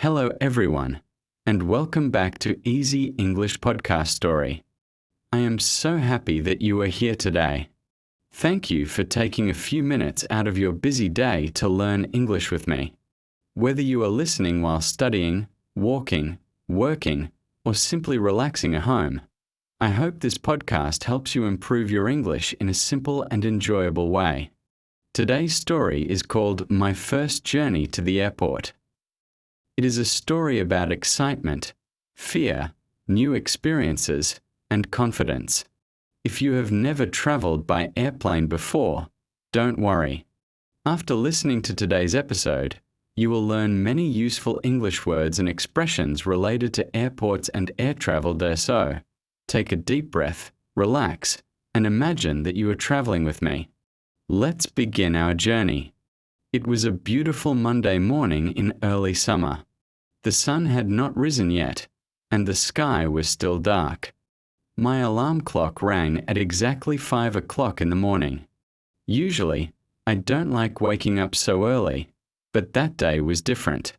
Hello everyone, and welcome back to Easy English Podcast Story. I am so happy that you are here today. Thank you for taking a few minutes out of your busy day to learn English with me. Whether you are listening while studying, walking, working, or simply relaxing at home, I hope this podcast helps you improve your English in a simple and enjoyable way. Today's story is called My First Journey to the Airport. It is a story about excitement, fear, new experiences, and confidence. If you have never traveled by airplane before, don't worry. After listening to today's episode, you will learn many useful English words and expressions related to airports and air travel. So, take a deep breath, relax, and imagine that you are traveling with me. Let's begin our journey. It was a beautiful Monday morning in early summer. The sun had not risen yet, and the sky was still dark. My alarm clock rang at exactly 5 o'clock in the morning. Usually, I don't like waking up so early, but that day was different.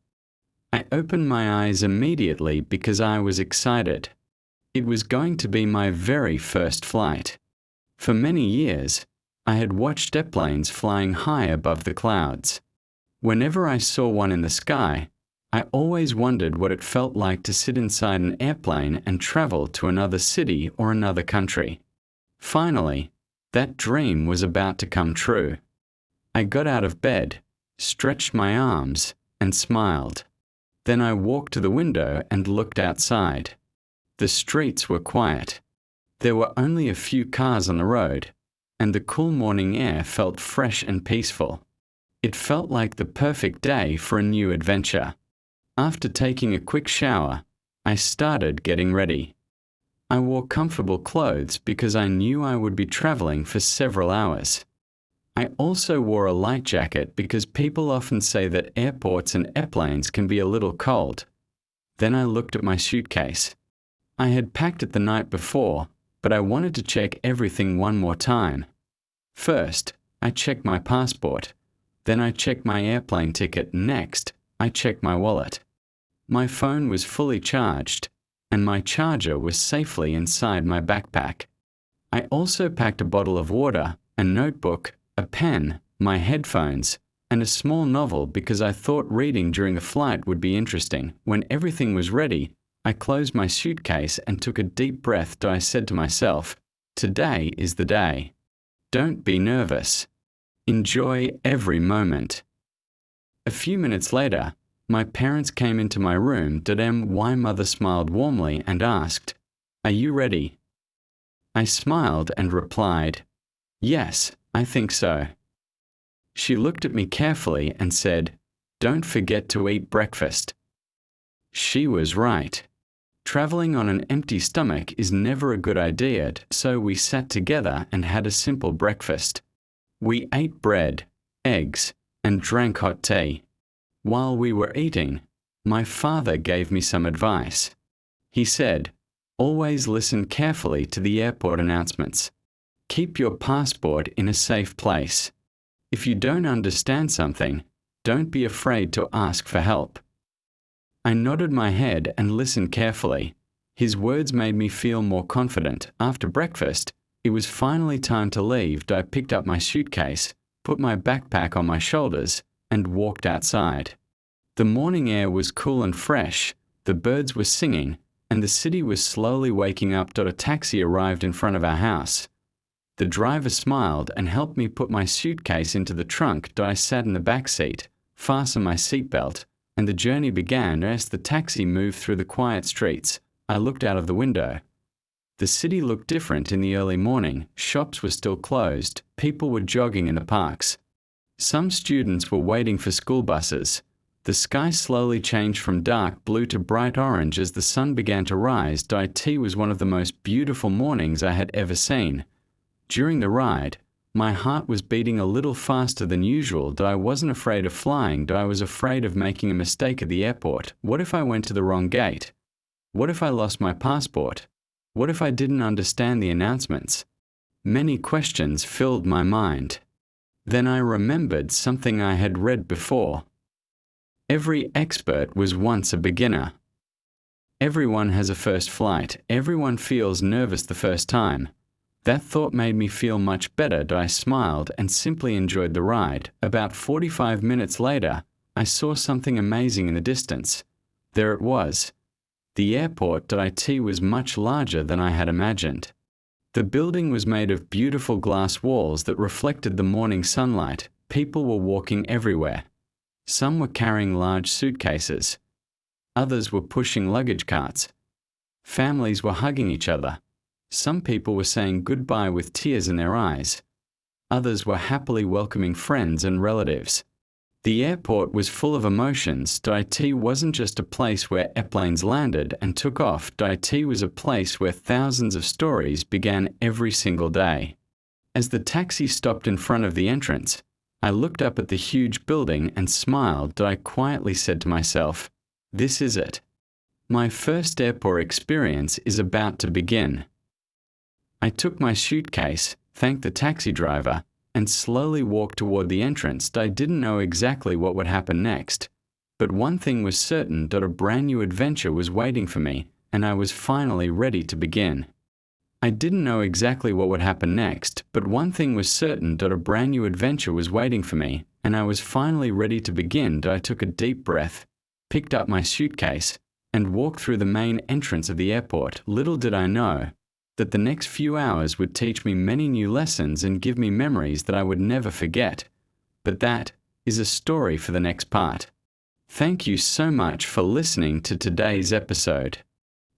I opened my eyes immediately because I was excited. It was going to be my very first flight. For many years, I had watched airplanes flying high above the clouds. Whenever I saw one in the sky, I always wondered what it felt like to sit inside an airplane and travel to another city or another country. Finally, that dream was about to come true. I got out of bed, stretched my arms, and smiled. Then I walked to the window and looked outside. The streets were quiet. There were only a few cars on the road, and the cool morning air felt fresh and peaceful. It felt like the perfect day for a new adventure. After taking a quick shower, I started getting ready. I wore comfortable clothes because I knew I would be traveling for several hours. I also wore a light jacket because people often say that airports and airplanes can be a little cold. Then I looked at my suitcase. I had packed it the night before, but I wanted to check everything one more time. First, I checked my passport. Then I checked my airplane ticket. Next, I checked my wallet. My phone was fully charged, and my charger was safely inside my backpack. I also packed a bottle of water, a notebook, a pen, my headphones, and a small novel because I thought reading during the flight would be interesting. When everything was ready, I closed my suitcase and took a deep breath. I said to myself, "Today is the day. Don't be nervous. Enjoy every moment." A few minutes later, my parents came into my room. My mother smiled warmly and asked, "Are you ready?" I smiled and replied, "Yes, I think so." She looked at me carefully and said, "Don't forget to eat breakfast." She was right. Traveling on an empty stomach is never a good idea, so we sat together and had a simple breakfast. We ate bread, eggs, and drank hot tea. While we were eating, my father gave me some advice. He said, "Always listen carefully to the airport announcements. Keep your passport in a safe place. If you don't understand something, don't be afraid to ask for help." I nodded my head and listened carefully. His words made me feel more confident. After breakfast, it was finally time to leave. I picked up my suitcase, put my backpack on my shoulders, and walked outside. The morning air was cool and fresh, the birds were singing, and the city was slowly waking up. A taxi arrived in front of our house. The driver smiled and helped me put my suitcase into the trunk. I sat in the back seat, fastened my seatbelt, and the journey began. As the taxi moved through the quiet streets, I looked out of the window. The city looked different in the early morning. Shops were still closed. People were jogging in the parks. Some students were waiting for school buses. The sky slowly changed from dark blue to bright orange as the sun began to rise. It was one of the most beautiful mornings I had ever seen. During the ride, my heart was beating a little faster than usual. I wasn't afraid of flying. I was afraid of making a mistake at the airport. What if I went to the wrong gate? What if I lost my passport? What if I didn't understand the announcements? Many questions filled my mind. Then I remembered something I had read before. Every expert was once a beginner. Everyone has a first flight. Everyone feels nervous the first time. That thought made me feel much better. I smiled and simply enjoyed the ride. About 45 minutes later, I saw something amazing in the distance. There it was. The airport. It was much larger than I had imagined. The building was made of beautiful glass walls that reflected the morning sunlight. People were walking everywhere. Some were carrying large suitcases. Others were pushing luggage carts. Families were hugging each other. Some people were saying goodbye with tears in their eyes. Others were happily welcoming friends and relatives. The airport was full of emotions. It wasn't just a place where airplanes landed and took off. It was a place where thousands of stories began every single day. As the taxi stopped in front of the entrance, I looked up at the huge building and smiled. I quietly said to myself, "This is it. My first airport experience is about to begin." I took my suitcase, thanked the taxi driver, and slowly walked toward the entrance. I didn't know exactly what would happen next, but one thing was certain, that a brand new adventure was waiting for me, and I was finally ready to begin. I didn't know exactly what would happen next, but one thing was certain, that a brand new adventure was waiting for me, and I was finally ready to begin. I took a deep breath, picked up my suitcase, and walked through the main entrance of the airport. Little did I know that the next few hours would teach me many new lessons and give me memories that I would never forget. But that is a story for the next part. Thank you so much for listening to today's episode.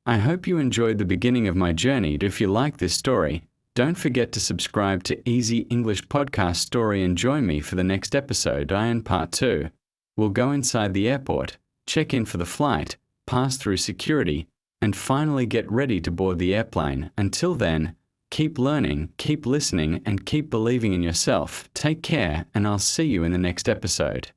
I hope you enjoyed the beginning of my journey. If you like this story, don't forget to subscribe to Easy English Podcast Story and join me for the next episode. In part 2, we'll go inside the airport, check in for the flight, pass through security, and finally get ready to board the airplane. Until then, keep learning, keep listening, and keep believing in yourself. Take care, and I'll see you in the next episode.